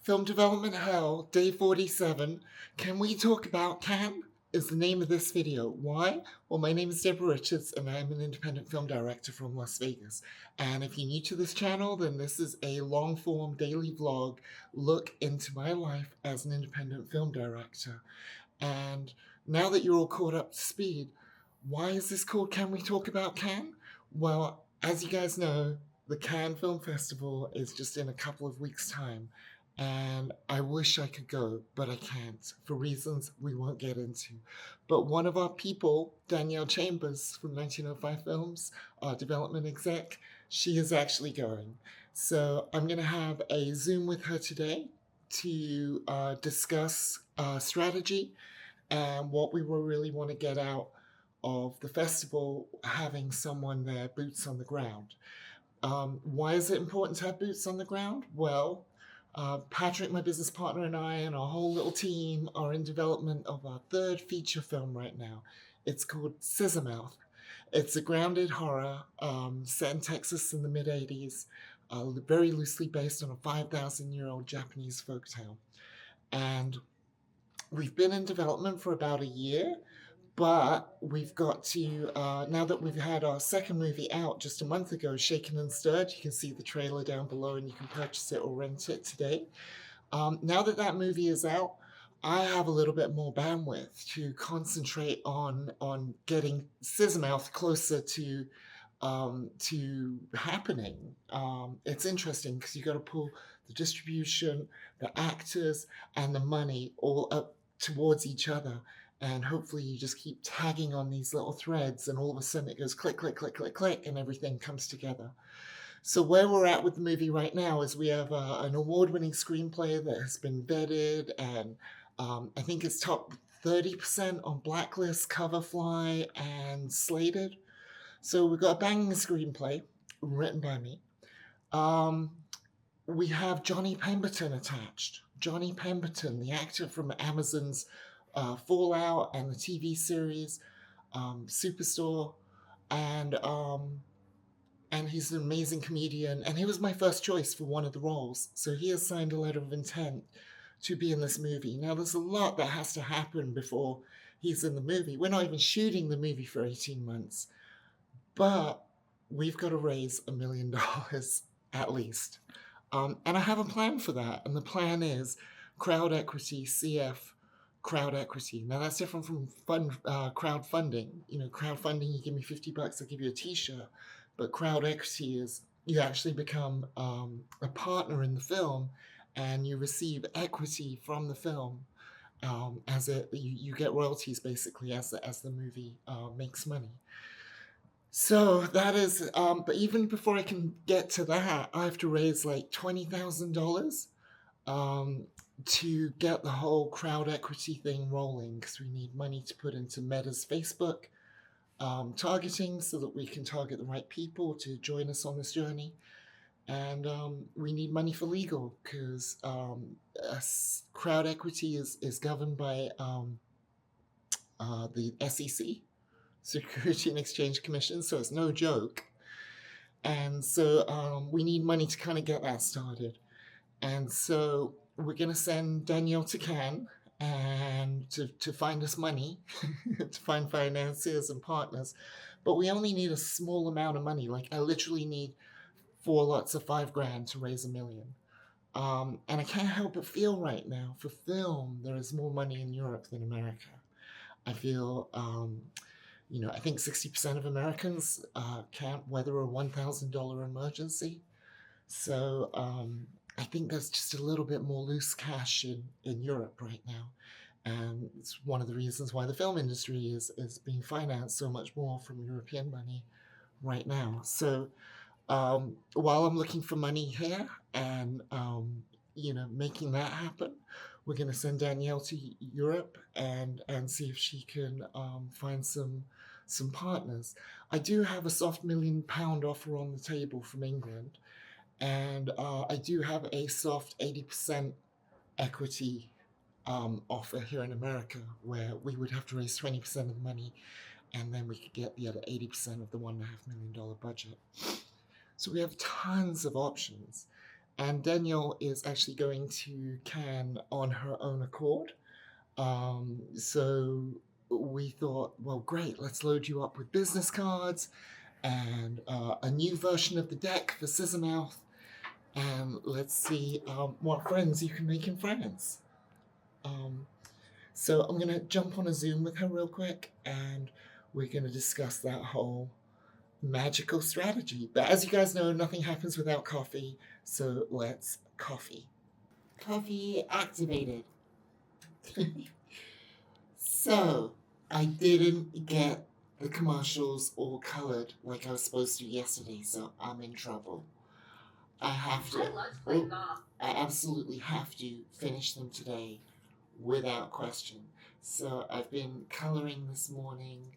Film Development Hell, Day 47. Can we talk about Cannes? Is the name of this video. Why? Well, my name is Deborah Richards, and I'm an independent film director from Las Vegas. And if you're new to this channel, then this is a long-form daily vlog look into my life as an independent film director. And now that you're all caught up to speed, why is this called Can We Talk About Cannes? Well, as you guys know, the Cannes Film Festival is just in a couple of weeks' time, and I wish I could go, but I can't for reasons we won't get into. But one of our people, Danielle Chambers from 1905 Films, our development exec, she is actually going. So I'm going to have a Zoom with her today to discuss strategy and what we will really want to get out of the festival, having someone there, boots on the ground. Why is it important to have boots on the ground? Well, Patrick, my business partner, and I, and our whole little team are in development of our third feature film right now. It's called Scissormouth. It's a grounded horror set in Texas in the mid 80s, very loosely based on a 5,000-year-old Japanese folktale. And we've been in development for about a year, but we've got to, now that we've had our second movie out just a month ago, Shaken and Stirred, you can see the trailer down below and you can purchase it or rent it today. Now that that movie is out, I have a little bit more bandwidth to concentrate on getting Scissormouth closer to happening. It's interesting because you got to pull the distribution, the actors, and the money all up towards each other. And hopefully you just keep tagging on these little threads, and all of a sudden it goes click, click, click, click, click, and everything comes together. So where we're at with the movie right now is we have an award-winning screenplay that has been vetted, and I think it's top 30% on Blacklist, Coverfly, and Slated. So we've got a banging screenplay written by me. We have Johnny Pemberton attached. Johnny Pemberton, the actor from Amazon's Fallout and the TV series Superstore, and he's an amazing comedian, and he was my first choice for one of the roles. So he has signed a letter of intent to be in this movie. Now there's a lot that has to happen before he's in the movie. We're not even shooting the movie for 18 months, but we've got to raise $1 million at least. And I have a plan for that, and the plan is crowd equity, CF crowd equity. Now that's different from crowdfunding. You know, crowdfunding, you give me $50, I'll give you a t-shirt. But crowd equity is you actually become a partner in the film, and you receive equity from the film. You get royalties basically as the movie makes money. So that is, but even before I can get to that, I have to raise like $20,000 to get the whole crowd equity thing rolling, because we need money to put into Meta's Facebook targeting so that we can target the right people to join us on this journey. And we need money for legal, because crowd equity is governed by the SEC, Security and Exchange Commission, so it's no joke. And so we need money to kind of get that started. And so we're going to send Danielle to Cannes and to find us money, to find financiers and partners. But we only need a small amount of money. Like, I literally need 4 lots of $5,000 to raise $1 million. And I can't help but feel right now, for film, there is more money in Europe than America. I feel, I think 60% of Americans can't weather a $1,000 emergency. So I think there's just a little bit more loose cash in Europe right now. And it's one of the reasons why the film industry is being financed so much more from European money right now. So while I'm looking for money here and, making that happen, we're going to send Danielle to Europe and see if she can find some partners. I do have a soft £1 million offer on the table from England, and I do have a soft 80% equity offer here in America, where we would have to raise 20% of the money, and then we could get the other 80% of the $1.5 million budget. So we have tons of options. And Danielle is actually going to Cannes on her own accord. So we thought, well, great, let's load you up with business cards and a new version of the deck for Scissormouth. And let's see what friends you can make in France. So I'm going to jump on a Zoom with her real quick and we're going to discuss that whole magical strategy. But as you guys know, nothing happens without coffee. So let's coffee. Coffee activated. So I didn't get the commercials all colored like I was supposed to yesterday, so I'm in trouble. I have to. I absolutely have to finish them today without question. So I've been coloring this morning.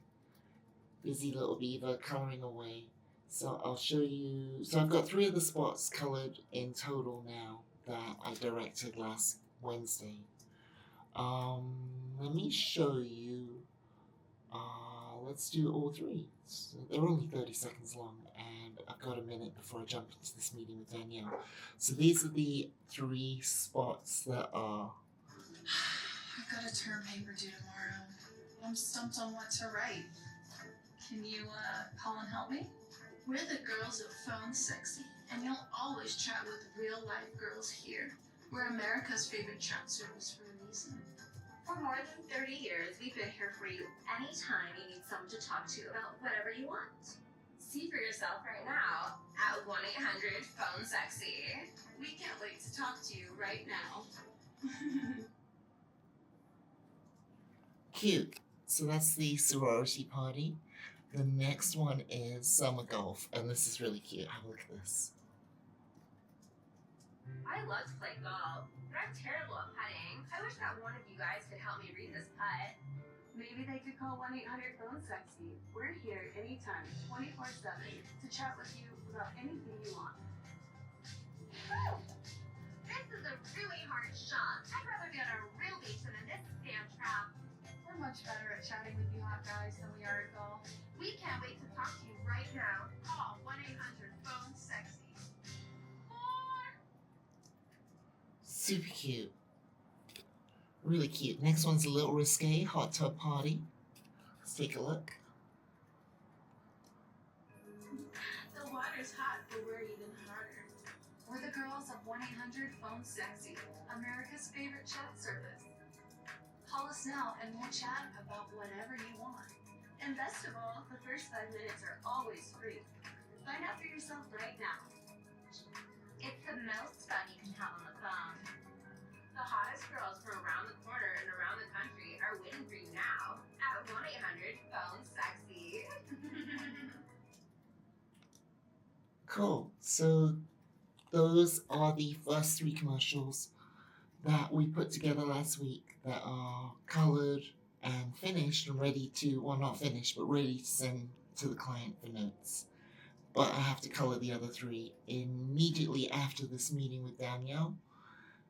Busy little beaver coloring away. So I'll show you. So I've got 3 of the spots colored in total now that I directed last Wednesday. Let me show you. Let's do all 3. So they're only 30 seconds long, and I've got a minute before I jump into this meeting with Danielle. So these are the 3 spots that are. I've got a term paper due tomorrow. I'm stumped on what to write. Can you call and help me? We're the girls of Phone Sexy, and you'll always chat with real-life girls here. We're America's favorite chat service for a reason. For more than 30 years, we've been here for you anytime you need someone to talk to about whatever you want. See for yourself right now at 1-800-PHONE-SEXY. We can't wait to talk to you right now. Cute. So that's the sorority party. The next one is summer golf, and this is really cute. Have a look at this. I love to play golf, but I'm terrible at putting. I wish that one of you guys could help me read this putt. Maybe they could call 1-800-PHONE-SEXY. We're here anytime, 24/7, to chat with you about anything you want. This is a really hard shot. I'd rather be on a real beach than in this damn trap. We're much better at chatting with you hot guys than we are at golf. We can't wait to talk to you right now. Call 1-800-PHONE-SEXY. Super cute. Really cute. Next one's a little risque, hot tub party. Let's take a look. The water's hot, but we're even hotter. We're the girls of 1-800-PHONE-SEXY, America's favorite chat service. Call us now and we'll chat about whatever you want. And best of all, the first 5 minutes are always free. Find out for yourself right now. It's the most fun you can have on the phone. The hottest girls from around the corner and around the country are waiting for you now at 1-800-PHONE-SEXY. Cool. So those are the first 3 commercials that we put together last week that are colored and finished and ready to, well, not finished, but ready to send to the client for notes. But I have to color the other 3 immediately after this meeting with Danielle.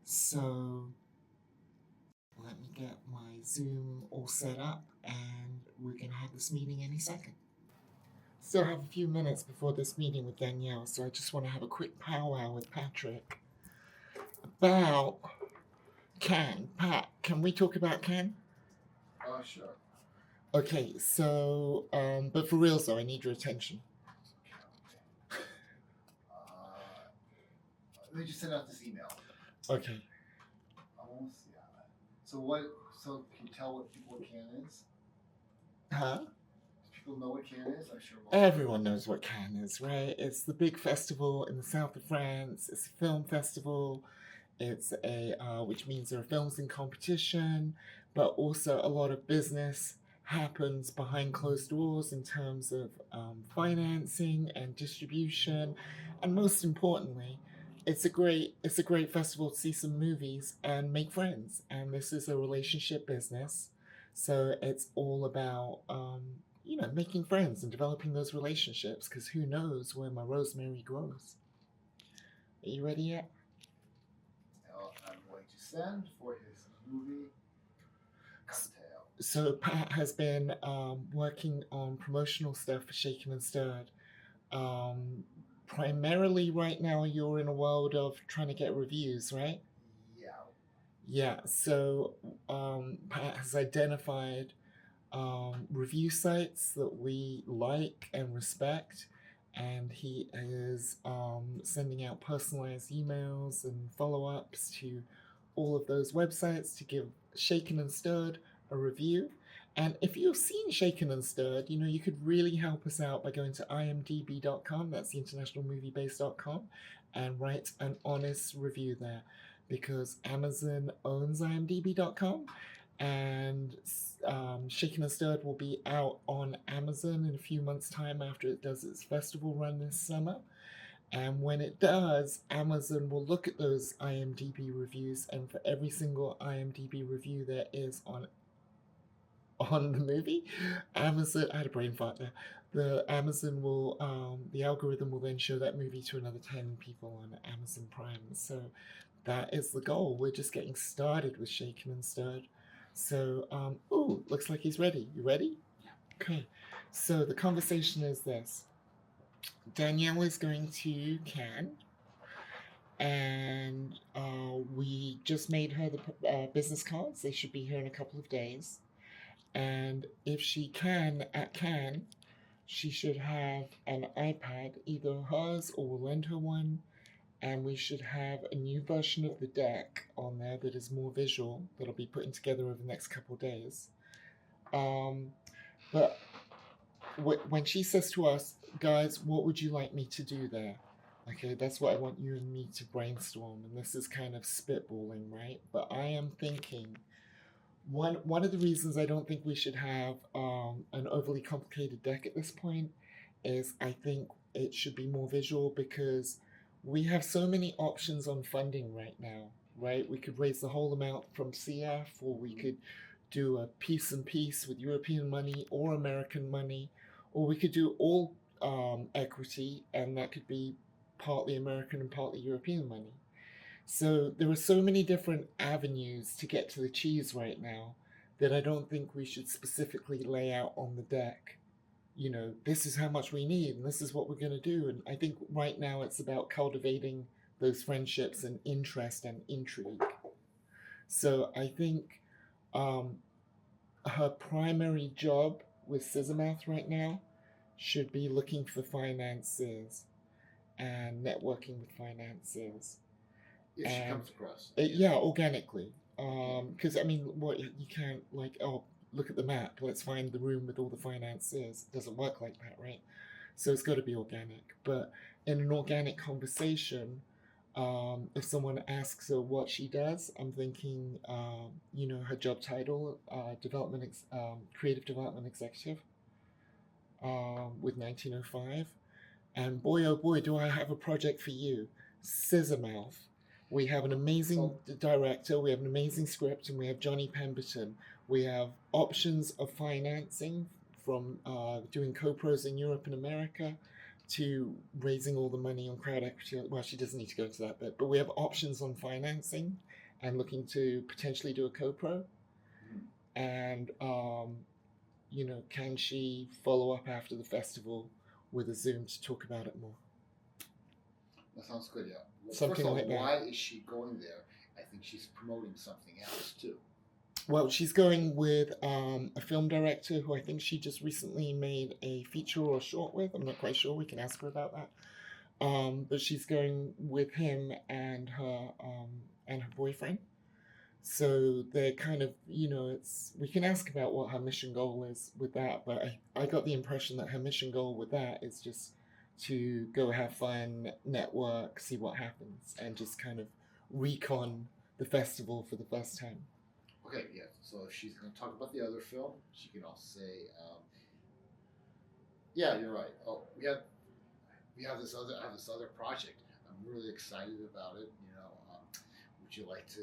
So let me get my Zoom all set up and we're going to have this meeting any second. Still have a few minutes before this meeting with Danielle, so I just want to have a quick powwow with Patrick about Cannes. Pat, can we talk about Cannes? Sure. Okay, so, but for real though, I need your attention. Let me just send out this email. Okay. Almost, yeah. So can you tell what Cannes is? Huh? Do people know what Cannes is? I'm sure. Everyone knows what Cannes is, right? It's the big festival in the south of France. It's a film festival. It's which means there are films in competition, but also a lot of business happens behind closed doors in terms of financing and distribution, and most importantly, it's a great festival to see some movies and make friends. And this is a relationship business, so it's all about making friends and developing those relationships. Because who knows where my rosemary grows? Are you ready yet? I'm going to send for his movie cocktail. So Pat has been working on promotional stuff for Shaken and Stirred. primarily right now you're in a world of trying to get reviews, right? Yeah. Yeah, so Pat has identified review sites that we like and respect, and he is sending out personalized emails and follow ups to all of those websites to give Shaken and Stirred a review. And if you've seen Shaken and Stirred, you know, you could really help us out by going to imdb.com, that's the internationalmoviebase.com, and write an honest review there, because Amazon owns imdb.com, and Shaken and Stirred will be out on Amazon in a few months' time after it does its festival run this summer. And when it does, Amazon will look at those IMDb reviews, and for every single IMDb review there is on the movie, Amazon, I had a brain fart there. The algorithm will then show that movie to another 10 people on Amazon Prime. So that is the goal. We're just getting started with Shaken and Stirred. So, looks like he's ready. You ready? Yeah. Okay. So the conversation is this. Danielle is going to Cannes, and we just made her the business cards. They should be here in a couple of days. And if she can, at Cannes, she should have an iPad, either hers or we'll lend her one. And we should have a new version of the deck on there that is more visual, that'll be putting together over the next couple of days. But when she says to us, guys, what would you like me to do there? Okay, that's what I want you and me to brainstorm. And this is kind of spitballing, right? But I am thinking, one of the reasons I don't think we should have an overly complicated deck at this point is I think it should be more visual, because we have so many options on funding right now, right? We could raise the whole amount from CF, or we could do a piece and piece with European money or American money, or we could do all equity, and that could be partly American and partly European money. So there are so many different avenues to get to the cheese right now that I don't think we should specifically lay out on the deck. You know, this is how much we need and this is what we're going to do. And I think right now it's about cultivating those friendships and interest and intrigue. So I think her primary job with Scissormouth right now should be looking for finances and networking with finances. If she comes across. Yeah, organically. Because I mean, what you can't like, oh, look at the map, let's find the room with all the finances. It doesn't work like that, right? So it's got to be organic. But in an organic conversation, if someone asks her what she does, I'm thinking, you know, her job title, creative development executive, with 1905. And boy, oh boy, do I have a project for you. Scissormouth. We have an amazing director, we have an amazing script, and we have Johnny Pemberton. We have options of financing, from doing co-pros in Europe and America to raising all the money on crowd equity. Well, she doesn't need to go into that bit, but we have options on financing and looking to potentially do a co-pro. And, you know, can she follow up after the festival with a Zoom to talk about it more? That sounds good, yeah. Well, Something first of all, like that. why is she going there? I think she's promoting something else too. Well, she's going with a film director who I think she just recently made a feature or a short with. I'm not quite sure. We can ask her about that. But she's going with him and her boyfriend. So they're kind of, you know, we can ask about what her mission goal is with that. But I got the impression that her mission goal with that is just to go have fun, network, see what happens, and just kind of recon the festival for the first time. Okay, yeah. So if she's going to talk about the other film, she can also say, "Yeah, you're right. Oh, we have this other project. I'm really excited about it. You know, would you like to,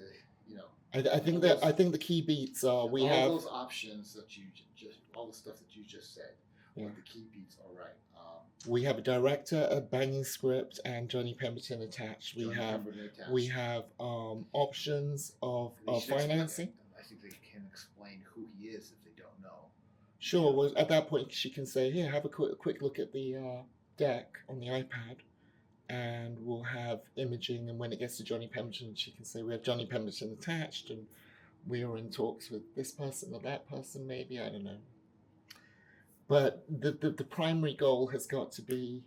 you know?" I think the key beats are we all have those options that you just all the stuff that you just said. Yeah. What the key beats are, right? We have a director, a banging script, and Johnny Pemberton attached. We have options of financing. I think they can explain who he is if they don't know. Sure. Well, at that point, she can say, "Here, have a quick look at the deck on the iPad," and we'll have imaging. And when it gets to Johnny Pemberton, she can say we have Johnny Pemberton attached, and we are in talks with this person or that person. Maybe, I don't know. But the primary goal has got to be,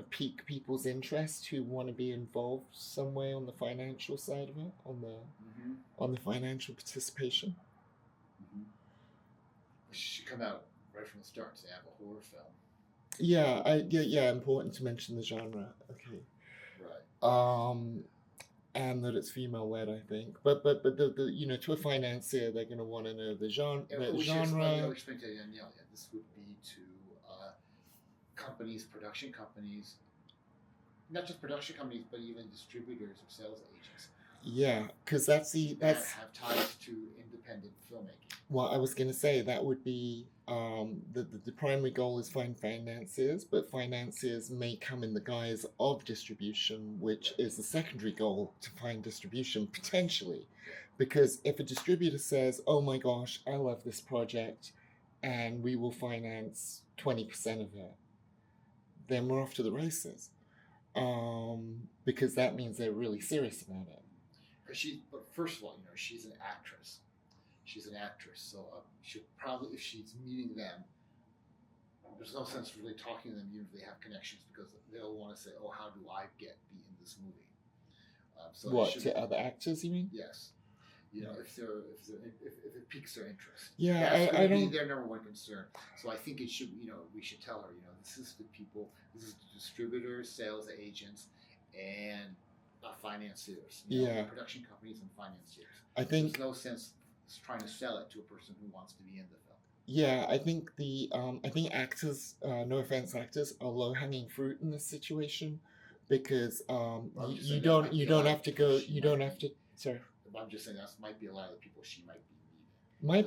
pique people's interest who want to be involved some way on the financial side of it, on the financial participation. It should come out right from the start to have a horror film. Yeah, important to mention the genre. Okay. Right. And that it's female led, I think. But the to a financier, they're going to want to know the genre. Explain to Danielle. Yeah, this would be to companies, production companies, not just production companies, but even distributors or sales agents. Yeah, because that's have ties to independent filmmaking. Well, I was going to say that would be the primary goal is find financiers, but financiers may come in the guise of distribution, which is the secondary goal, to find distribution potentially. Because if a distributor says, "Oh my gosh, I love this project, and we will finance 20% of it," then we're off to the races. Because that means they're really serious about it. But first of all, she's an actress. So she'll probably, if she's meeting them, there's no sense really talking to them even if they have connections, because they'll want to say, "Oh, how do I be in this movie?" So what, to other actors? You mean? Yes. If it piques their interest. Yeah, that's I be don't. their number one concern. So I think it should. We should tell her. This is the people. This is the distributors, sales agents, and financiers. Production companies and financiers. I think there's no sense trying to sell it to a person who wants to be in the film. Yeah, I think actors, no offense, actors are low hanging fruit in this situation, because you don't have to go. You don't have to. Sorry. I'm just saying that might be a lot of the people she might be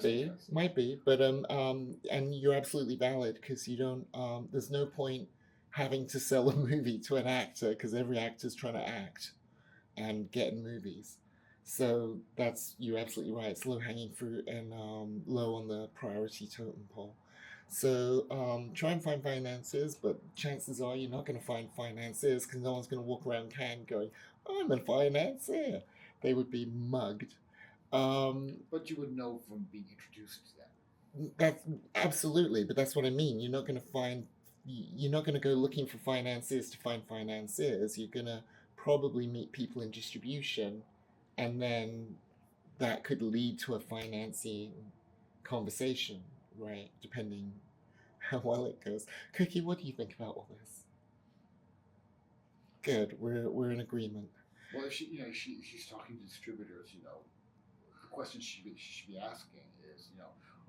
meeting. Might be, but and you're absolutely valid, because you don't. There's no point having to sell a movie to an actor, because every actor's trying to act and get in movies. So you're absolutely right. It's low hanging fruit and low on the priority totem pole. So try and find financiers, but chances are you're not going to find financiers, because no one's going to walk around Cannes going, "I'm a financier." They would be mugged. But you would know from being introduced to them. That's absolutely, but that's what I mean. You're not going to go looking for financiers to find financiers. You're going to probably meet people in distribution, and then that could lead to a financing conversation, right? Depending how well it goes. Cookie, what do you think about all this? Good, we're in agreement. Well, if she's talking to distributors, the question she should be asking is,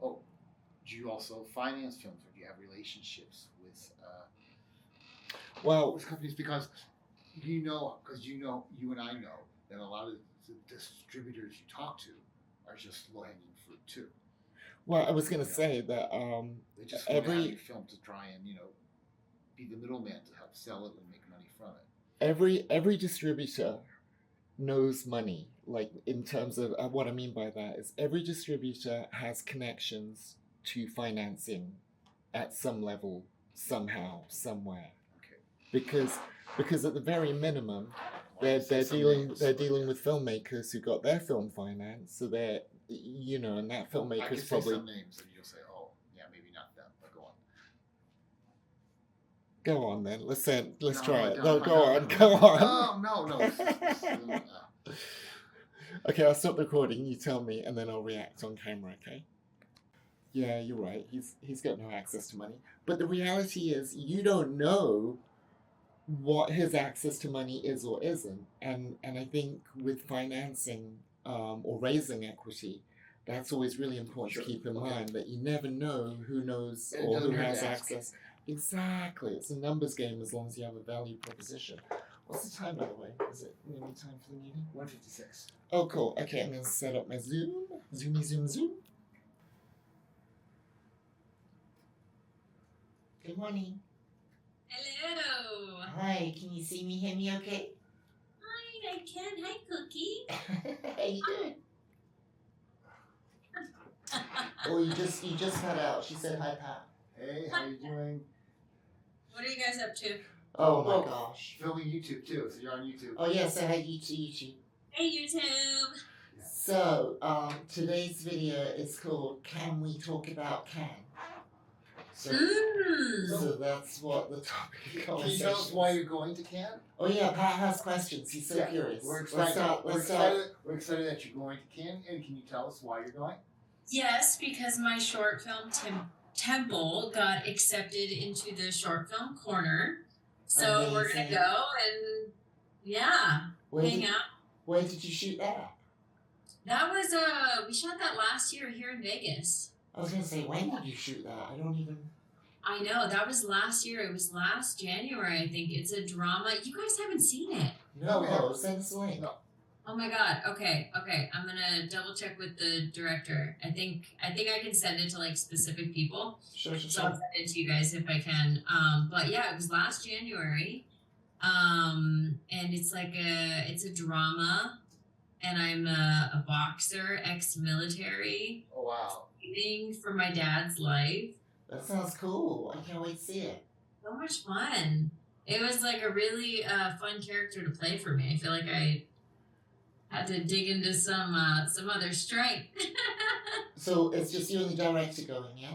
do you also finance films, or do you have relationships with with companies? Because you and I know that a lot of the distributors you talk to are just low-hanging fruit too. Well, I was going to say that they just want to have your film to try and be the middleman to help sell it and make money from it. Every distributor knows money. Like, in terms of what I mean by that is every distributor has connections to financing at some level, somehow, somewhere. Okay. Because at the very minimum, they're dealing with filmmakers who got their film financed, so they're and that filmmaker's probably. Say some names and you'll say, "Oh, yeah, maybe not them," but go on. Go on then. Let's try it. No, go on. No. Okay, I'll stop recording. You tell me, and then I'll react on camera. Okay? Yeah, you're right. He's got no access to money. But the reality is, you don't know what his access to money is or isn't. And I think with financing or raising equity, that's always really important to keep in mind, that you never know who knows or who has access. Exactly. It's a numbers game as long as you have a value proposition. What's the time, by the way? Is it nearly time for the meeting? 1:56. Oh, cool. Okay, I'm going to set up my Zoom. Zoom. Good morning. Hello. Hi, can you see me, hear me okay? Hi, I can. Hi, Cookie. How you doing? Oh, you just cut out. She said hi, Pat. Hey, how you doing? What are you guys up to? Oh my Well, gosh. Filming YouTube too, so you're on YouTube. Oh yeah, say hi to YouTube. Hey, YouTube. So, today's video is called Can We Talk About Can? So, so that's what the topic of Can you conversation tell us is. why you're going to Cannes? Oh yeah, Pat has questions. He's so curious. We're Let's excited. start. We're Let's start. excited that you're going to Cannes, and can you tell us why you're going? Yes, because my short film Temple got accepted into the short film corner. So we're gonna Amazing. go and hang out. Where did you shoot that? That was we shot that last year here in Vegas. I was gonna say, when did you shoot that? I don't even. I know, that was last year. It was last January, I think. It's a drama. You guys haven't seen it. No, send us a link. No. Oh my god. Okay. I'm gonna double check with the director. I think I can send it to like specific people. Sure. So I'll send it to you guys if I can. But yeah, it was last January. And it's like it's a drama, and I'm a boxer, ex-military, Oh wow. fighting for my dad's life. That sounds cool. I can't wait to see it. So much fun. It was like a really fun character to play for me. I feel like I had to dig into some other strength. So it's just you and the director going, yeah?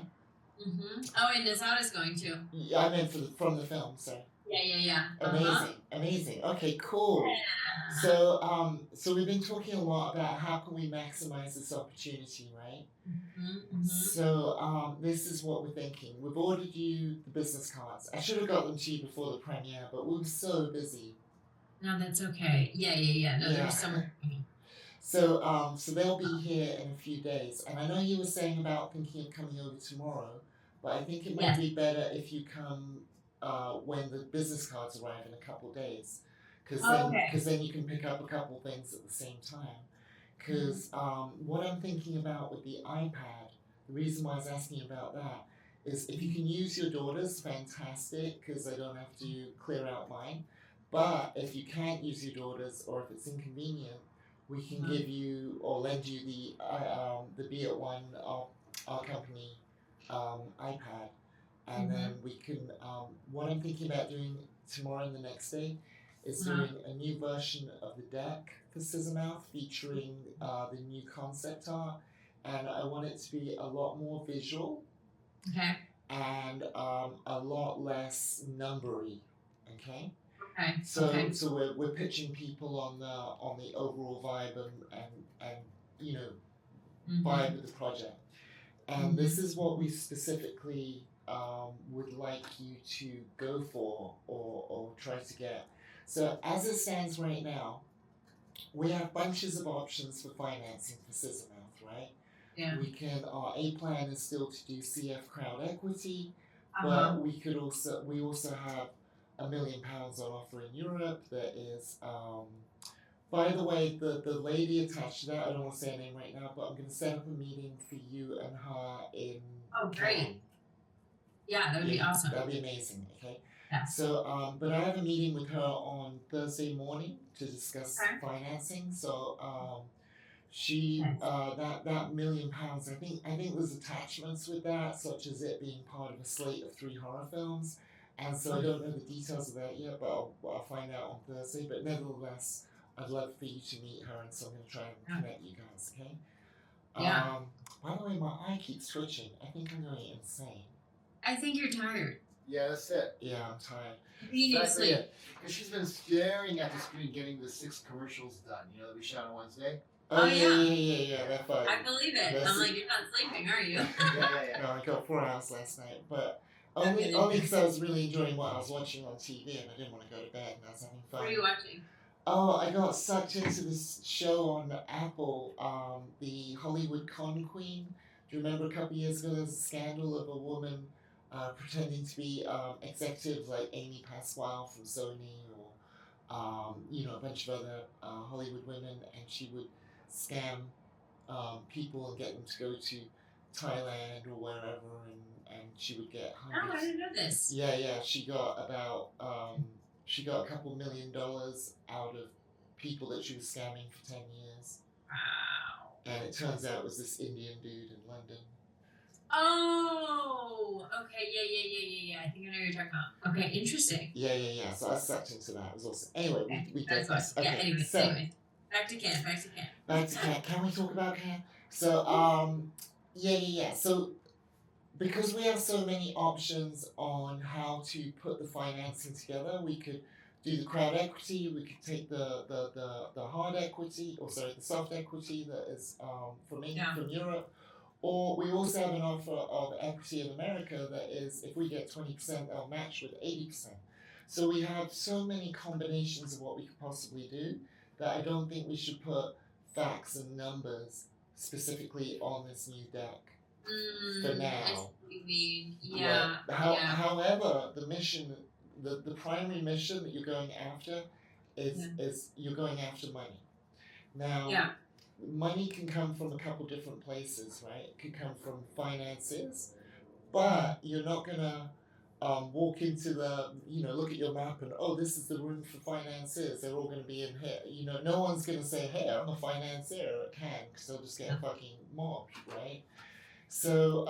Oh, and Nazada's going to. Yeah, I meant from the film. So Yeah. amazing. Okay, cool. So so we've been talking a lot about how can we maximize this opportunity, right? So this is what we're thinking. We've ordered you the business cards. I should have got them to you before the premiere, but we were so busy. No, that's okay. Yeah. No, Yeah. there's some. So so they'll be here in a few days, and I know you were saying about thinking of coming over tomorrow, but I think it might Yes. be better if you come when the business cards arrive in a couple days, because Okay. then you can pick up a couple things at the same time. Because what I'm thinking about with the iPad, the reason why I was asking about that is if you can use your daughter's, fantastic, because I don't have to clear out mine. But if you can't use your daughter's, or if it's inconvenient, we can give you or lend you the Be It One our company iPad, and then we can. What I'm thinking about doing tomorrow and the next day is doing a new version of the deck for Scissormouth featuring the new concept art, and I want it to be a lot more visual Okay. and a lot less numbery. Okay. Okay. So okay. so we're pitching people on the overall vibe and you know vibe of the project, and this is what we specifically would like you to go for or try to get. So as it stands right now, we have bunches of options for financing for Scissormouth, right? Yeah. We can our A plan is still to do CF crowd equity, Uh-huh. but we also have £1 million on offer in Europe. That is, by the way, the lady attached to that, I don't want to say her name right now, but I'm going to set up a meeting for you and her in. Oh, great. Cannes. Yeah, that would be awesome. That'd be amazing. Okay. Yeah. So, but I have a meeting with her on Thursday morning to discuss Okay. financing. So, she Nice. that £1 million. I think there's attachments with that, such as it being part of a slate of 3 horror films. And so I don't know the details of that yet, but I'll find out on Thursday. But nevertheless, I'd love for you to meet her, and so I'm going to try and connect you guys, okay? Yeah. By the way, my eye keeps twitching. I think I'm going insane. I think you're tired. Yeah, that's it. Yeah, I'm tired. You need to Exactly sleep. it. Because she's been staring at the screen getting the 6 commercials done. You know that we shot on Wednesday. Oh, yeah. yeah. That's fine. I believe it. That's I'm it. like, you're not sleeping, are you? Yeah. No, I got 4 hours last night, but Okay. only because I was really enjoying what I was watching on TV, and I didn't want to go to bed, and I was having fun. What are you watching? Oh, I got sucked into this show on Apple, the Hollywood Con Queen. Do you remember a couple years ago there was a scandal of a woman pretending to be executives like Amy Pasquale from Sony or a bunch of other Hollywood women, and she would scam people and get them to go to Thailand or wherever, and she would get No, I hundreds. didn't know this. Yeah, she got about she got a couple $1 million out of people that she was scamming for 10 years. Wow. And it turns out it was this Indian dude in London. Oh, okay, yeah. I think I know what you're talking about. Okay, interesting. Yeah. So I sucked into that. It was awesome. Anyway, Okay, we that's fine. digress. Yeah, Okay, anyways, so back to Ken. back to Cat. Can we talk about Cat? So yeah. So because we have so many options on how to put the financing together, we could do the crowd equity, we could take the hard equity, or sorry, the soft equity that is from Europe, or we also have an offer of equity in America that is, if we get 20%, they'll match with 80%. So we have so many combinations of what we could possibly do that I don't think we should put facts and numbers specifically on this new deck for I see now. what you mean. Yeah. However, the mission, the primary mission that you're going after is you're going after money. Now, money can come from a couple different places, right? It could come from finances, but you're not gonna walk into look at your map and, oh, this is the room for financiers. They're all gonna be in here. No one's gonna say, hey, I'm a financier at Cannes, because they'll just get fucking mobbed, right? So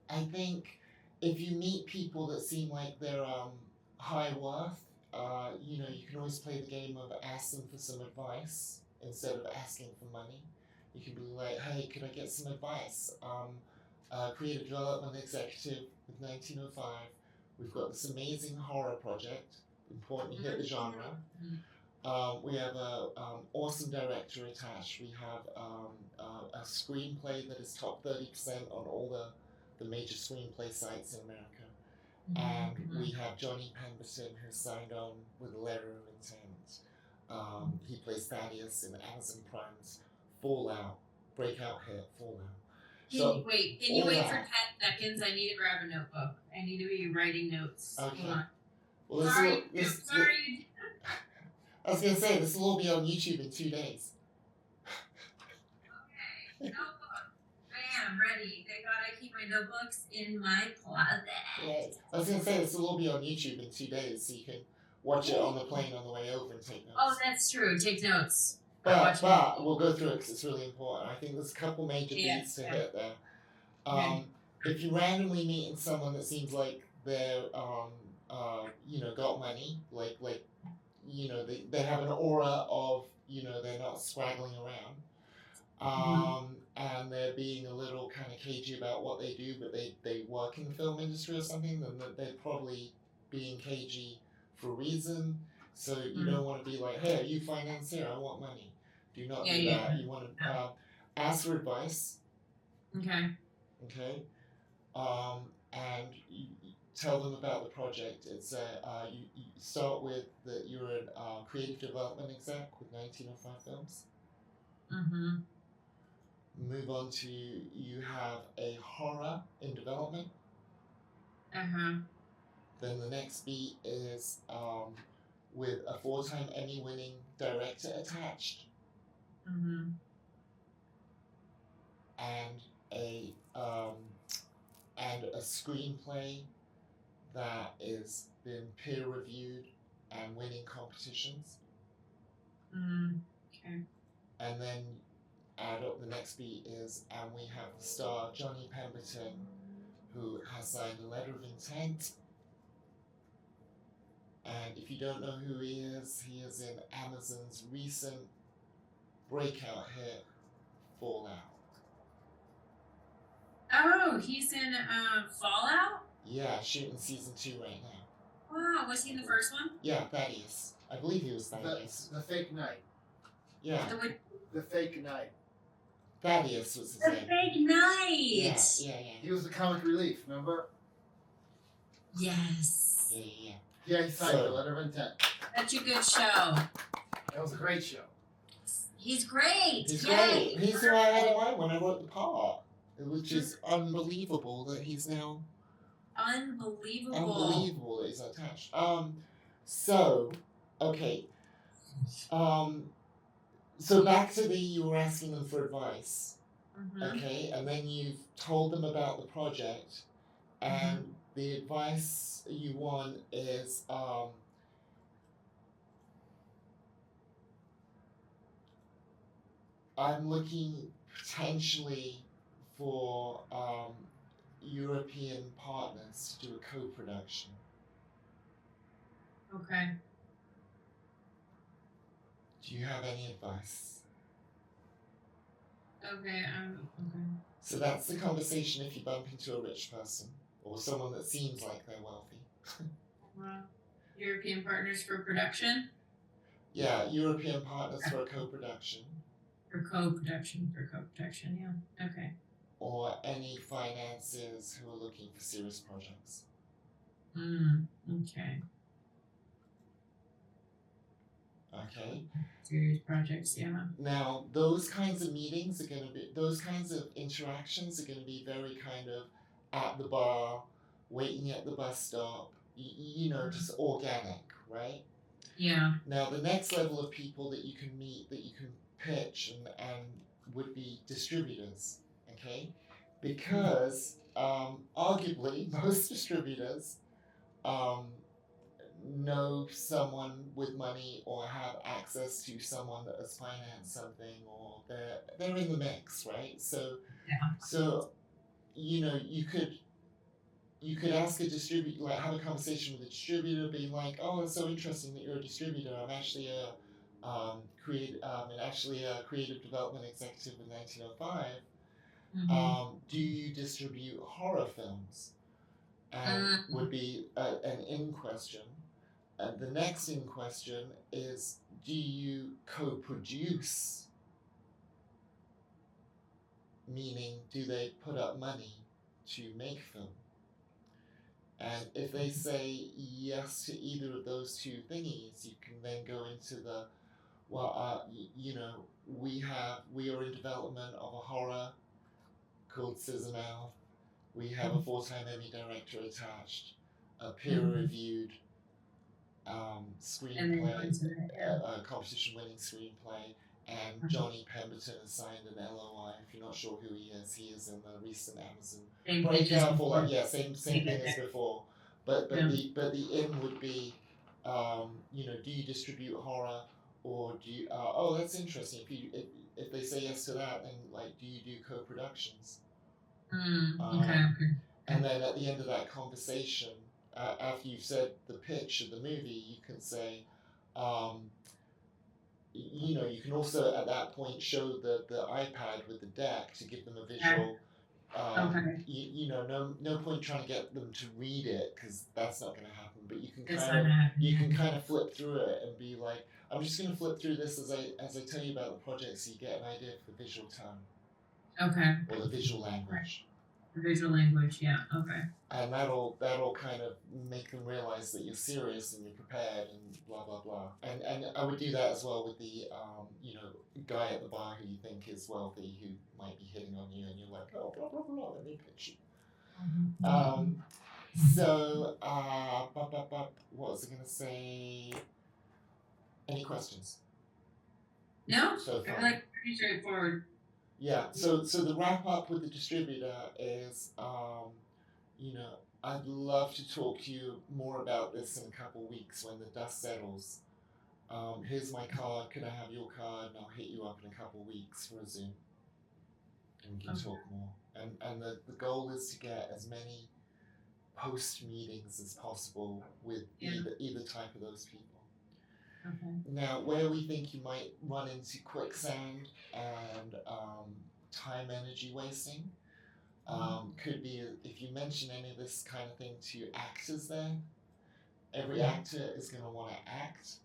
I think if you meet people that seem like they're high worth, you can always play the game of ask them for some advice instead of asking for money. You can be like, hey, could I get some advice? Creative development executive with 1905. We've got this amazing horror project. Important you hit the genre. We have a awesome director attached. We have a screenplay that is top 30% on all the major screenplay sites in America. And we have Johnny Pemberton, who's signed on with a letter of intent. He plays Thaddeus in Amazon Prime's Fallout, breakout hit Fallout. Can you wait for 10 seconds? I need to grab a notebook. I need to be writing notes. Okay. Hold on. Well, Sorry. I was going to say, this will all be on YouTube in 2 days. Okay, notebook. Bam, ready. Thank God I keep my notebooks in my closet. Yeah, I was going to say, this will all be on YouTube in 2 days, so you can watch it on the plane on the way over and take notes. Oh, that's true. Take notes. But we'll go through it because it's really important. I think there's a couple major beats to hit there. If you randomly meet someone that seems like they're, got money, like they have an aura of, they're not swaggling around, and they're being a little kind of cagey about what they do, but they work in the film industry or something, then they're probably being cagey for a reason. So you don't want to be like, hey, are you financier? I want money. Do not do that. You want to ask for advice. Okay. And you tell them about the project. It's you start with that you're a creative development exec with 1905 Films. Move on to you have a horror in development. Then the next beat is with a 4-time Emmy-winning director attached. And a screenplay that is been peer reviewed and winning competitions. Okay. And then add up the next beat is, and we have the star Johnny Pemberton, who has signed a letter of intent. And if you don't know who he is in Amazon's recent breakout hit, Fallout. Oh, he's in Fallout? Yeah, shooting season 2 right now. Wow, was he in the first one? Yeah, Thaddeus. I believe he was Thaddeus. The fake knight. Yeah. The fake knight. Thaddeus was his The name. fake knight! Yeah. He was the comic relief, remember? Yes. Yeah. Yeah, he signed the letter of intent. Such a good show. That was a great show. He's great. He's great. He's who I had in mind when I wrote the part. Which is unbelievable that he's now... Unbelievable that he's attached. So back to you were asking them for advice. Okay, and then you've told them about the project, and the advice you want is, I'm looking potentially for European partners to do a co-production. Okay. Do you have any advice? Okay. Okay. So that's the conversation if you bump into a rich person or someone that seems like they're wealthy. Wow. European partners for production. Yeah, European partners for a co-production. For co-production. Yeah. Okay. Or any financiers who are looking for serious projects. Okay. Okay. Serious projects, yeah. Now, those kinds of meetings are going to be, those kinds of interactions are going to be very kind of at the bar, waiting at the bus stop, you know, just organic, right? Yeah. Now, the next level of people that you can meet, that you can pitch and would be distributors, okay? Because arguably most distributors know someone with money or have access to someone that has financed something, or they're in the mix, right? So you know, you could ask a distributor, like have a conversation with a distributor, being like, oh, it's so interesting that you're a distributor. I'm actually a creative development executive in 1905. Do you distribute horror films? And would be an in question. And the next in question is, do you co-produce? Meaning, do they put up money to make film? And if they say yes to either of those two thingies, you can then go into the, well, you know, we are in development of a horror called Scissormouth. We have a 4-time Emmy director attached, a peer-reviewed screenplay, competition-winning screenplay, and Johnny Pemberton has signed an LOI. If you're not sure who he is in the recent Amazon breakdown for like same thing as before. But the in would be, you know, do you distribute horror, or do you? Oh, that's interesting. If they say yes to that, then like, do you do co-productions? Okay. And then at the end of that conversation, after you've said the pitch of the movie, you can say, you know, you can also at that point show the iPad with the deck to give them a visual. You know, no point trying to get them to read it, because that's not going to happen. But you can kind of flip through it and be like, I'm just going to flip through this as I tell you about the project, so you get an idea for the visual tone. Okay. Or the visual language. The visual language, yeah. Okay. And that'll kind of make them realize that you're serious and you're prepared and blah blah blah. And I would do that as well with the you know, guy at the bar who you think is wealthy, who might be hitting on you, and you're like, oh, blah blah blah, let me pitch you. So what was I gonna say? Any questions? No. So far? I feel like pretty straightforward. Yeah, so the wrap up with the distributor is, you know, I'd love to talk to you more about this in a couple weeks when the dust settles. Here's my card, could I have your card? And I'll hit you up in a couple weeks for a Zoom. And we can talk more. And the goal is to get as many post meetings as possible with either type of those people. Okay. Now, where we think you might run into quicksand and time energy wasting could be if you mention any of this kind of thing to actors there. Every actor is going to want to act,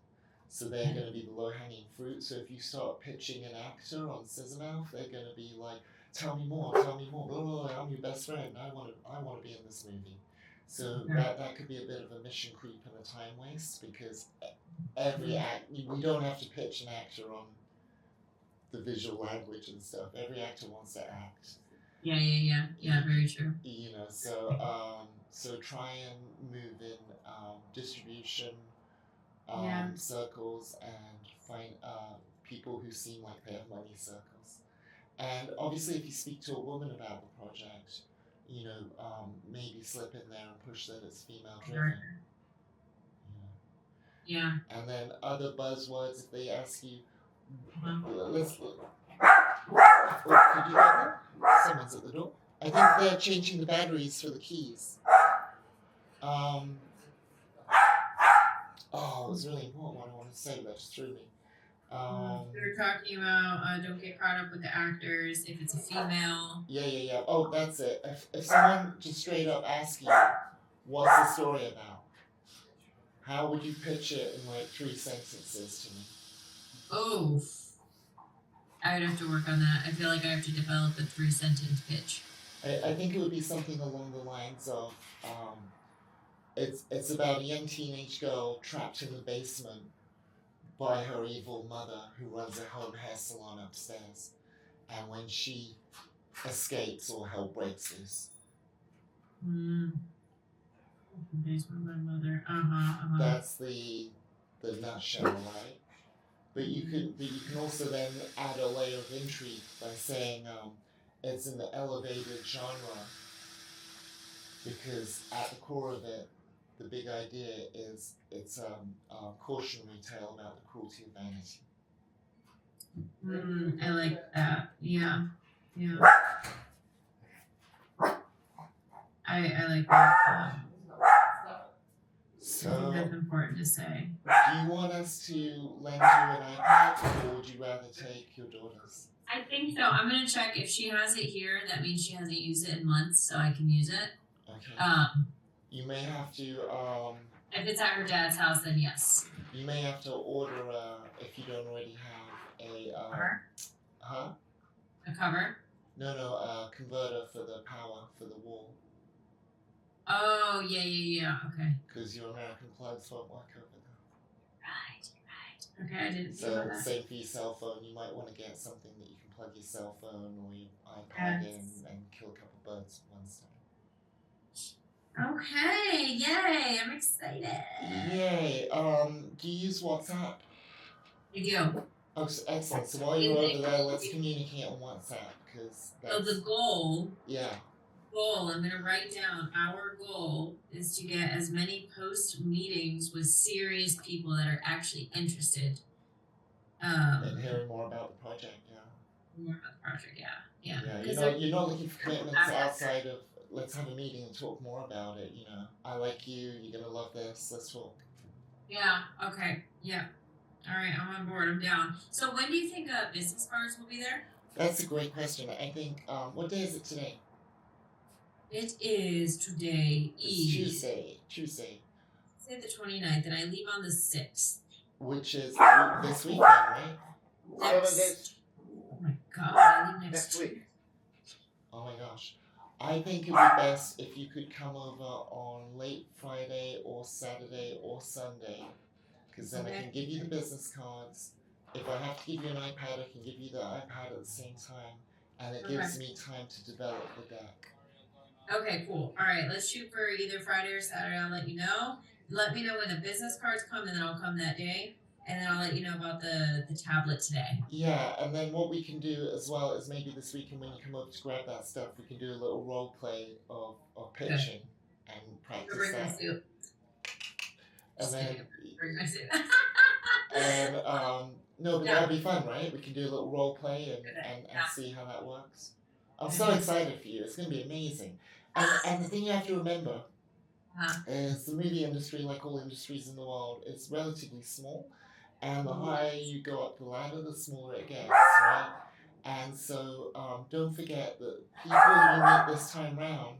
so they're going to be the low-hanging fruit. So if you start pitching an actor on Scissormouth, they're going to be like, tell me more, blah, blah, blah, I'm your best friend, I want to be in this movie. So that could be a bit of a mission creep and a time waste, because we don't have to pitch an actor on the visual language and stuff. Every actor wants to act. Yeah, very true. You know, so try and move in distribution circles, and find people who seem like they have money circles. And obviously, if you speak to a woman about the project, you know, maybe slip in there and push that it's female driven. Yeah. And then other buzzwords, if they ask you, Oh, could you get them? Someone's at the door. I think they're changing the batteries for the keys. Oh, it was really important what I wanted to say, but that just threw me. We were talking about don't get caught up with the actors if it's a female. Yeah. Oh, that's it. If someone just straight up asks you, what's the story about? How would you pitch it in like 3 sentences to me? Oh, I would have to work on that. I feel like I have to develop a 3-sentence pitch. I think it would be something along the lines of, it's about a young teenage girl trapped in the basement by her evil mother who runs a home hair salon upstairs. And when she escapes, all hell breaks loose. Basement my mother. That's the nutshell, right? But you can also then add a layer of intrigue by saying it's in the elevated genre, because at the core of it, the big idea is it's a cautionary tale about the cruelty of vanity. I like that. Yeah. I like that. I think that's So, important to say. do you want us to lend you an iPad, or would you rather take your daughter's? I think so. I'm gonna check if she has it here. That means she hasn't used it in months, so I can use it. Okay. You may have to If it's at her dad's house, then yes. you may have to order if you don't already have a Cover? huh? A cover? No, a converter for the power for the wall, Oh yeah. Okay. because your American plugs won't work over there. Right. Okay, I didn't see So that. same for your cell phone. You might want to get something that you can plug your cell phone or your iPad in and kill a couple birds with one stone. Okay, yay! I'm excited. Yay! Do you use WhatsApp? I do. Oh, excellent. So while you're over there, let's communicate on WhatsApp, because So the goal, yeah. I'm gonna write down. Our goal is to get as many post meetings with serious people that are actually interested. And hearing more about the project, yeah. More about the project, yeah. Yeah, you're not looking for commitments outside of let's have a meeting and talk more about it. I like you. You're gonna love this. Let's talk. Yeah. Okay. Yeah. All right. I'm on board. I'm down. So when do you think business cards will be there? That's a great question. I think. What day is it today? It is today. It's Tuesday. Say the 29th, and I leave on the 6th. Which is this weekend, right? Oh my god! I leave next week. Oh my gosh. I think it would be best if you could come over on late Friday or Saturday or Sunday, because then I can give you the business cards. If I have to give you an iPad, I can give you the iPad at the same time, and it gives me time to develop the deck. Okay, cool. All right, let's shoot for either Friday or Saturday. I'll let you know. Let me know when the business cards come, and then I'll come that day. And then I'll let you know about the tablet today. Yeah, and then what we can do as well is maybe this weekend when you come over to grab that stuff, we can do a little role play of pitching and practice Bring my that. suit. And then, Bring my suit. and no, but that'll be fun, right? We can do a little role play and see how that works. I'm so excited for you. It's going to be amazing. And the thing you have to remember is the movie industry, like all industries in the world, is relatively small. And the higher you go up the ladder, the smaller it gets, right? And so don't forget that people you meet this time round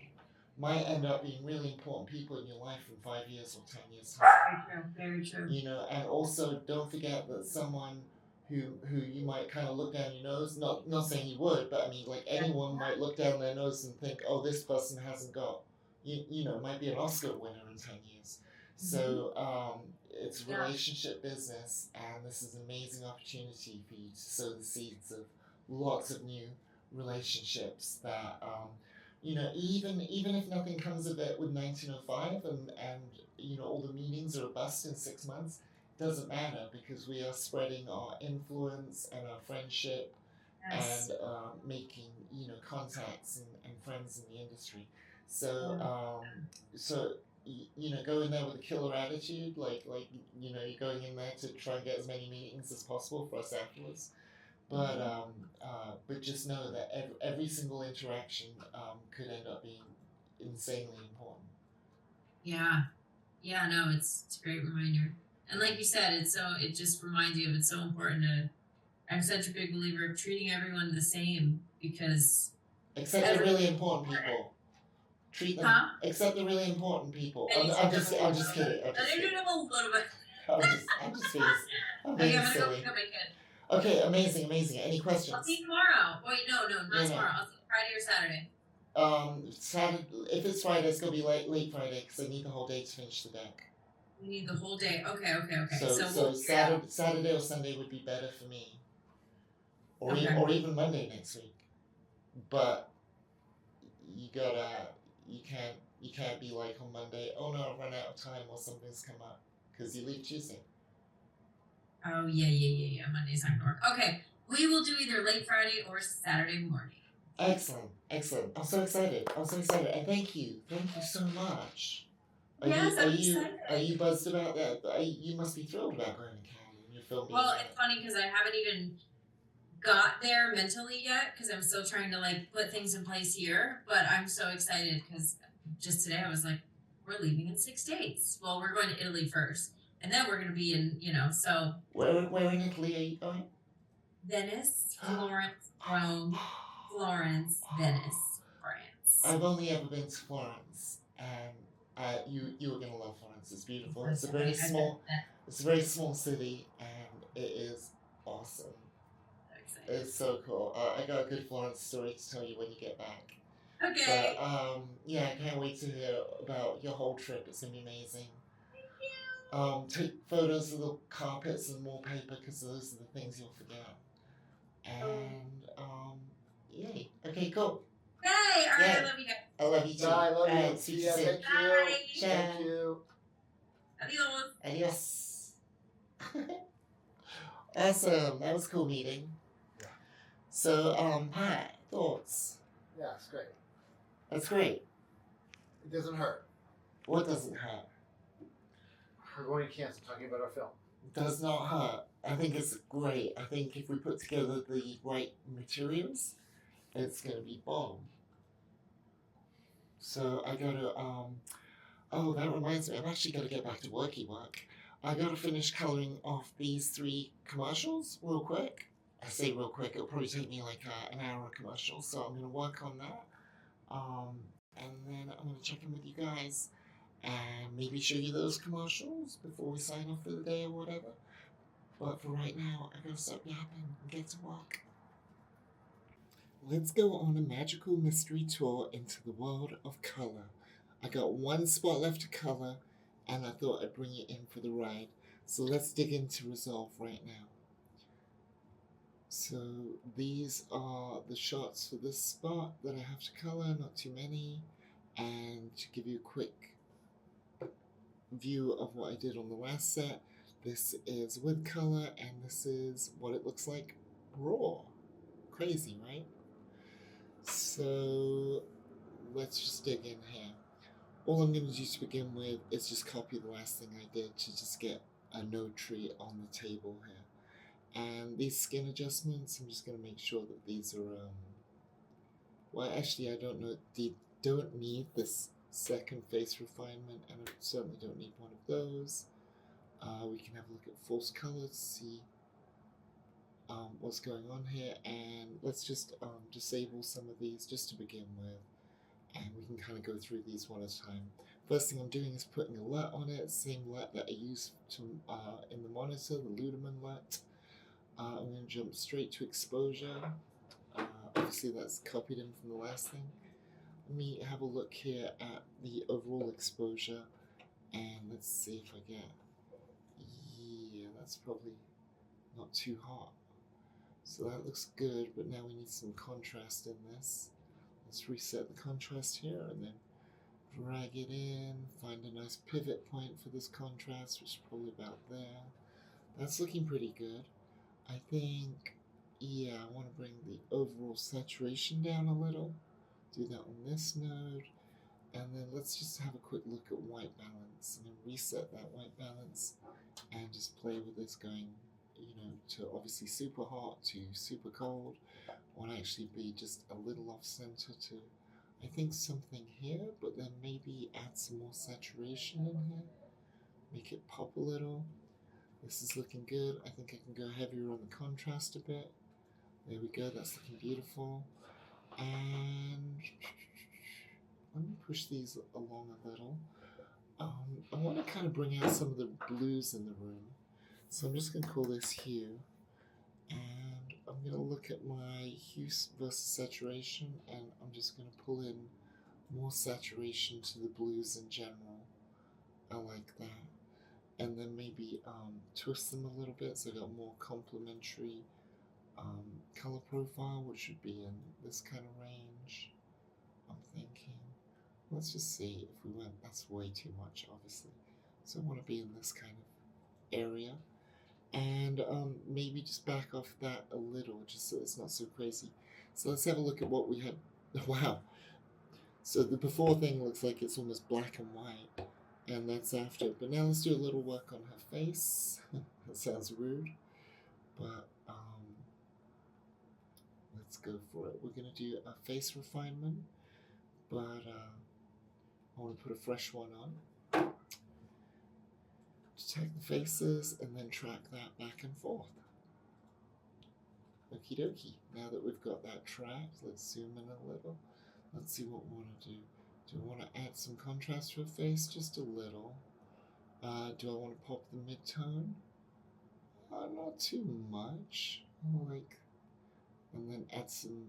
might end up being really important people in your life in 5 years or 10 years' time. Very true. And also don't forget that someone who you might kind of look down your nose, not saying you would, but I mean, like anyone might look down their nose and think, oh, this person hasn't got, might be an Oscar winner in 10 years. So it's relationship business, and this is an amazing opportunity for you to sow the seeds of lots of new relationships that, even if nothing comes of it with 1905 and all the meetings are a bust in 6 months, doesn't matter, because we are spreading our influence and our friendship and making contacts and friends in the industry. So go in there with a killer attitude, like you're going in there to try and get as many meetings as possible for us afterwards. But just know that every single interaction could end up being insanely important. Yeah. Yeah, no, it's a great reminder. And like you said, it just reminds you of it's so important to I'm such a big believer of treating everyone the same because Except the really important people. Treat them. Huh? Except the really important people. And you I'm treat just them a kidding. I'm just little kidding. them a little bit. I'm just being Okay, I'm gonna go silly. pick up my kid. Okay, amazing. Any I'll questions? see you tomorrow. Wait, no, not Yeah, tomorrow. I'll see you Friday or Saturday. Saturday. If it's Friday, it's gonna be late Friday because I need the whole day to finish the deck. We need the whole day. Okay. So Saturday or Sunday would be better for me. Or even Monday next week. But you can't be like on Monday, oh no, I've run out of time or something's come up. Because you leave Tuesday. Oh yeah. Monday's not gonna work. Okay. We will do either late Friday or Saturday morning. Excellent. I'm so excited. And thank you so much. I'm excited. Are you buzzed about that? You must be thrilled about going to Canada and your film. Well, it's funny because I haven't even got there mentally yet because I'm still trying to like put things in place here. But I'm so excited because just today I was like, we're leaving in 6 days. Well, we're going to Italy first, and then we're going to be in, so. Where in Italy are you going? Venice, Florence, Rome, Florence, Venice, France. I've only ever been to Florence, and you were gonna love Florence. It's beautiful. It's a very small city, and it is awesome. It's so cool. I got a good Florence story to tell you when you get back. Okay. But I can't wait to hear about your whole trip. It's gonna be amazing. Take photos of the carpets and wallpaper because those are the things you'll forget. And yay. Okay, cool. Yay! All right, I love you guys. I love you too. I love you. Alright, see you soon. Thank you. Bye. Thank you. Adios. Adios. Awesome. That was a cool meeting. Yeah. So, Pat, thoughts? Yeah, it's great. That's great. It doesn't hurt. What doesn't hurt? We're going to cancel talking about our film. Does not hurt. I think it's great. I think if we put together the right materials, it's gonna be bomb. So I gotta oh, that reminds me, I've actually gotta get back to work. I gotta finish coloring off these 3 commercials real quick. I say real quick, it'll probably take me like an hour of commercials, so I'm gonna work on that. And then I'm gonna check in with you guys and maybe show you those commercials before we sign off for the day or whatever. But for right now, I gotta stop yapping and get to work. Let's go on a magical mystery tour into the world of color. I got 1 spot left to color, and I thought I'd bring you in for the ride. So let's dig into Resolve right now. So these are the shots for this spot that I have to color, not too many. And to give you a quick view of what I did on the last set, this is with color, and this is what it looks like raw. Crazy, right? So let's just dig in here. All I'm going to do to begin with is just copy the last thing I did to just get a node tree on the table here. And these skin adjustments, I'm just going to make sure that these are, well, actually, I don't know, they don't need this second face refinement, and I certainly don't need one of those. We can have a look at false color to see what's going on here, and let's just disable some of these just to begin with, and we can kind of go through these one at a time. First thing I'm doing is putting a LUT on it, same LUT that I used to in the monitor, the Ludeman LUT. I'm going to jump straight to exposure. Obviously that's copied in from the last thing. Let me have a look here at the overall exposure, and let's see if I get, yeah, that's probably not too hot. So that looks good, but now we need some contrast in this. Let's reset the contrast here and then drag it in, find a nice pivot point for this contrast, which is probably about there. That's looking pretty good. I think, yeah, I want to bring the overall saturation down a little. Do that on this node. And then let's just have a quick look at white balance and then reset that white balance and just play with this going, to obviously super hot to super cold. I want to actually be just a little off center to, I think, something here, but then maybe add some more saturation in here. Make it pop a little. This is looking good. I think I can go heavier on the contrast a bit. There we go, that's looking beautiful. And let me push these along a little. I want to kind of bring out some of the blues in the room. So I'm just going to call this hue. And I'm going to look at my hue versus saturation, and I'm just going to pull in more saturation to the blues in general. I like that. And then maybe twist them a little bit so I got more complementary color profile, which would be in this kind of range. I'm thinking. Let's just see if we went, that's way too much, obviously. So I want to be in this kind of area. And maybe just back off that a little, just so it's not so crazy. So let's have a look at what we had. Wow. So the before thing looks like it's almost black and white. And that's after. But now let's do a little work on her face. That sounds rude. But let's go for it. We're going to do a face refinement. But I want to put a fresh one on. Detect the faces and then track that back and forth. Okie dokie. Now that we've got that tracked, let's zoom in a little. Let's see what we want to do. Do I want to add some contrast to her face? Just a little. Do I want to pop the mid-tone? Not too much. And then add some,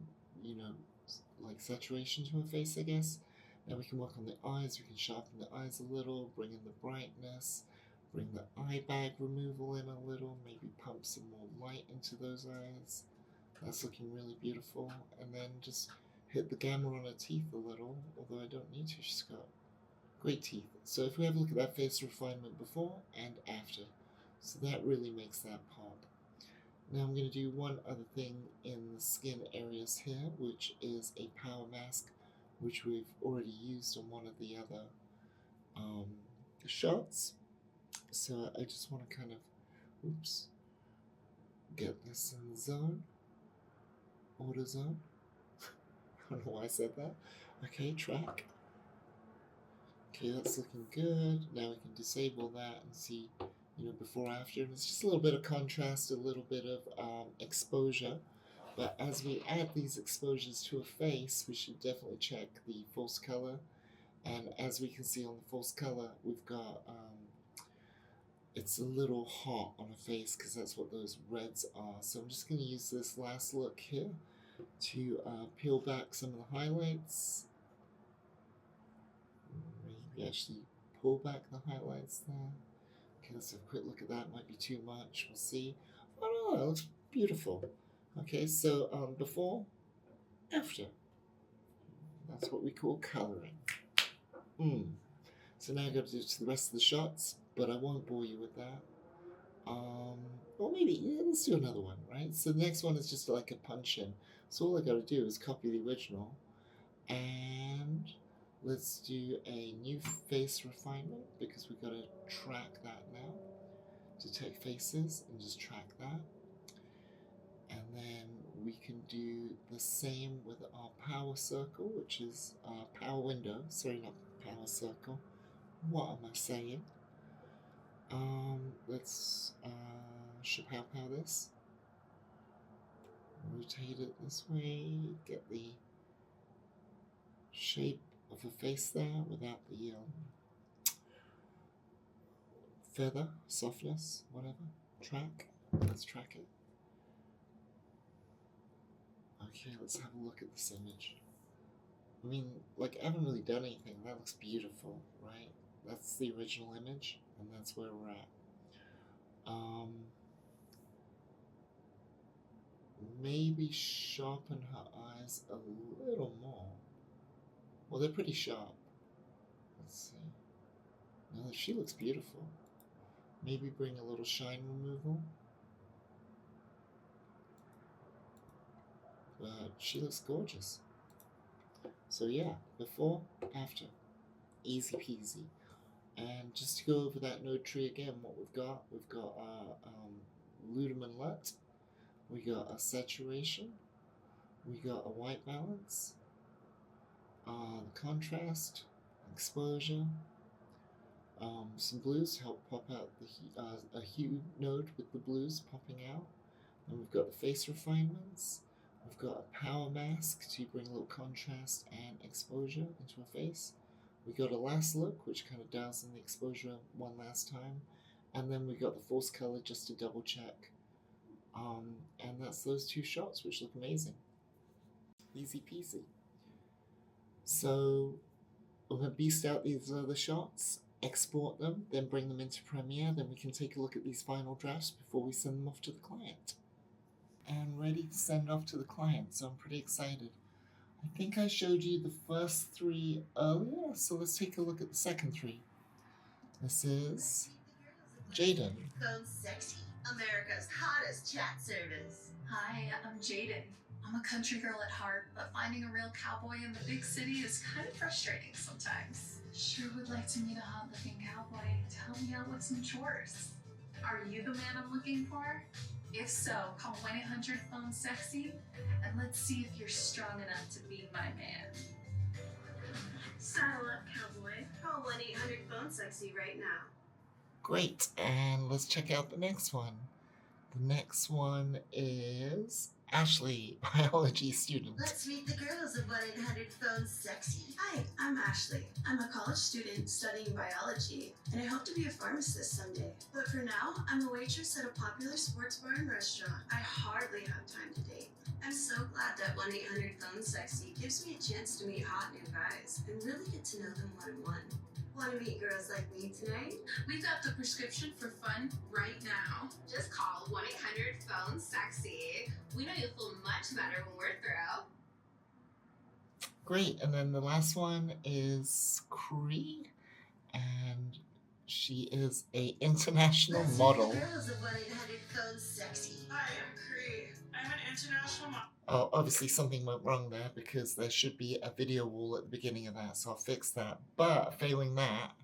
like saturation to her face, I guess. Now we can work on the eyes. We can sharpen the eyes a little, bring in the brightness, bring the eye bag removal in a little, maybe pump some more light into those eyes. That's looking really beautiful. And then just hit the gamma on her teeth a little, although I don't need to. She's got great teeth. So if we have a look at that face refinement before and after, so that really makes that pop. Now I'm going to do one other thing in the skin areas here, which is a power mask, which we've already used on one of the other shots. So I just want to kind of, get this in the zone, auto zone. I don't know why I said that. Okay, track. Okay, that's looking good. Now we can disable that and see, before, after. And it's just a little bit of contrast, a little bit of exposure. But as we add these exposures to a face, we should definitely check the false color. And as we can see on the false color, we've got, it's a little hot on a face because that's what those reds are. So I'm just going to use this last look here to peel back some of the highlights. Maybe actually pull back the highlights there. Okay, let's have a quick look at that. Might be too much. We'll see. Oh no, that looks beautiful. Okay, so before, after. That's what we call coloring. So now I've got to do to the rest of the shots, but I won't bore you with that. Or maybe, let's do another one, right? So the next one is just like a punch-in. So all I got to do is copy the original, and let's do a new face refinement, because we've got to track that now. Detect faces, and just track that. And then we can do the same with our power circle, which is our power window. Sorry, not power circle. What am I saying? Let's shapow this. Rotate it this way. Get the shape of a face there without the feather, softness, whatever. Track. Let's track it. Okay, let's have a look at this image. I mean, like, I haven't really done anything. That looks beautiful, right? That's the original image, and that's where we're at. Maybe sharpen her eyes a little more. Well, they're pretty sharp. Let's see. No, she looks beautiful. Maybe bring a little shine removal. But she looks gorgeous. So yeah, before, after. Easy peasy. And just to go over that node tree again, what we've got our Ludeman LUT. We got a saturation. We got a white balance. The contrast, exposure. Some blues help pop out a hue node with the blues popping out. And we've got the face refinements. We've got a power mask to bring a little contrast and exposure into a face. We got a last look, which kind of dials in the exposure one last time. And then we got the false color just to double check. And that's those two shots, which look amazing. Easy peasy. So I'm going to beast out these other shots, export them, then bring them into Premiere. Then we can take a look at these final drafts before we send them off to the client. And ready to send off to the client, so I'm pretty excited. I think I showed you the first 3 earlier, so let's take a look at the second 3. This is Jaden. Phone Sexy, America's hottest chat service. Hi, I'm Jaden. I'm a country girl at heart, but finding a real cowboy in the big city is kind of frustrating sometimes. Sure would like to meet a hot-looking cowboy to help me out with some chores. Are you the man I'm looking for? If so, call 1-800-PHONE-SEXY and let's see if you're strong enough to be my man. Saddle up, cowboy. Call 1-800-PHONE-SEXY right now. Great, and let's check out the next one. The next one is Ashley, biology student. Let's meet the girls of 1-800-PHONE-SEXY. Hi, I'm Ashley. I'm a college student studying biology, and I hope to be a pharmacist someday. But for now, I'm a waitress at a popular sports bar and restaurant. I hardly have time to date. I'm so glad that 1-800-PHONE-SEXY gives me a chance to meet hot new guys and really get to know them one-on-one. Want to meet girls like me tonight? We've got the prescription for fun right now. Just call 1-800-PHONE-SEXY. We know you'll feel much better when we're through. Great, and then the last one is Cree, and she is a international Let's model. meet the girls of 1-800-PHONE-SEXY. Hi, I'm Cree. I'm an international model. Oh, obviously something went wrong there because there should be a video wall at the beginning of that, so I'll fix that. But failing that,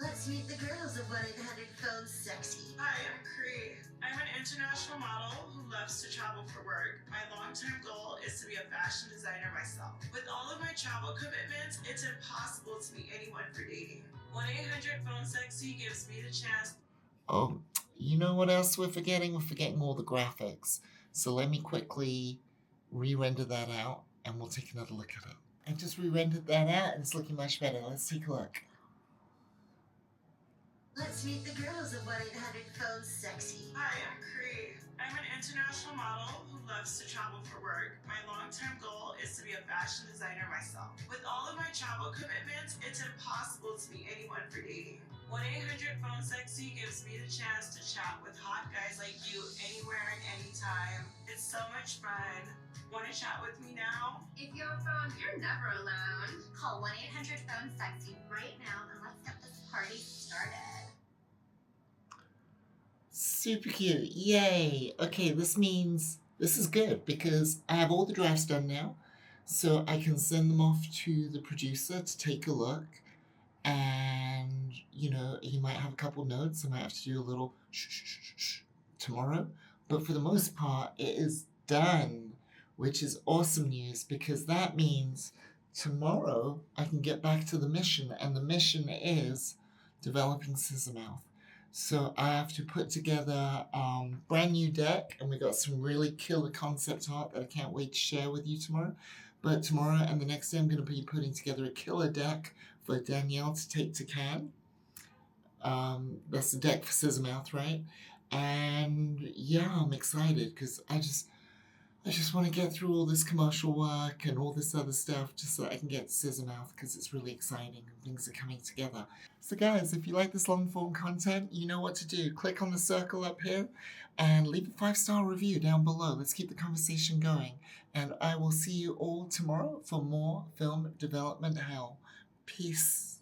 Let's meet the girls of 1-800-PHONE-SEXY. Hi, I'm Cree. I'm an international model who loves to travel for work. My long-term goal is to be a fashion designer myself. With all of my travel commitments, it's impossible to meet anyone for dating. 1-800-PHONE-SEXY gives me the chance. oh, you know what else we're forgetting? We're forgetting all the graphics. So let me quickly re-render that out and we'll take another look at it. I just re-rendered that out and it's looking much better. Let's take a look. Let's meet the girls of 1-800-PHONE-SEXY. Hi, I'm Cree. I'm an international model who loves to travel for work. My long-term goal is to be a fashion designer myself. With all of my travel commitments, it's impossible to meet anyone for dating. 1-800-PHONE-SEXY gives me the chance to chat with hot guys like you anywhere and anytime. It's so much fun. Want to chat with me now? If you're a phone, you're never alone. Call 1-800-PHONE-SEXY right now and let's get this party started. Super cute. Yay. Okay, this means this is good because I have all the drafts done now. So I can send them off to the producer to take a look. And, you know, he might have a couple notes. I might have to do a little shh tomorrow. But for the most part, it is done, which is awesome news because that means tomorrow I can get back to the mission. And the mission is developing Scissormouth. So I have to put together brand new deck, and we got some really killer concept art that I can't wait to share with you tomorrow. But tomorrow and the next day I'm going to be putting together a killer deck for Danielle to take to Cannes. That's the deck for Scissormouth, right? And yeah, I'm excited because I just want to get through all this commercial work and all this other stuff just so that I can get Scissormouth because it's really exciting and things are coming together. So guys, if you like this long form content, you know what to do. Click on the circle up here and leave a 5-star review down below. Let's keep the conversation going. And I will see you all tomorrow for more film development hell. Peace.